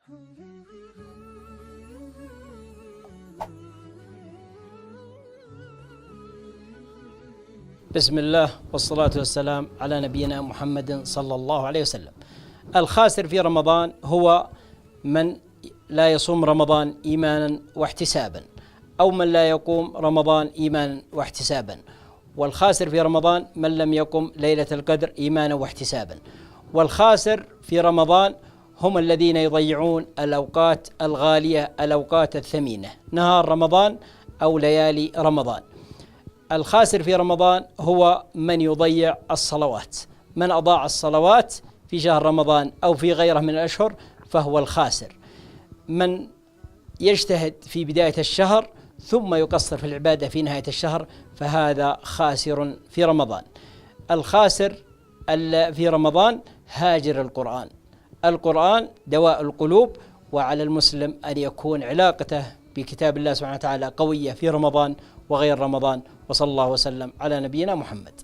بسم الله والصلاة والسلام على نبينا محمد صلى الله عليه وسلم. الخاسر في رمضان هو من لا يصوم رمضان إيمانا واحتسابا، أو من لا يقوم رمضان إيمانا واحتسابا. والخاسر في رمضان من لم يقم ليلة القدر إيمانا واحتسابا. والخاسر في رمضان هم الذين يضيعون الأوقات الغالية، الأوقات الثمينة، نهار رمضان أو ليالي رمضان. الخاسر في رمضان هو من يضيع الصلوات. من أضاع الصلوات في شهر رمضان أو في غيره من الأشهر فهو الخاسر. من يجتهد في بداية الشهر ثم يقصر في العبادة في نهاية الشهر فهذا خاسر في رمضان. الخاسر في رمضان هاجر القرآن. القرآن دواء القلوب، وعلى المسلم أن يكون علاقته بكتاب الله سبحانه وتعالى قوية في رمضان وغير رمضان. وصلى الله وسلم على نبينا محمد.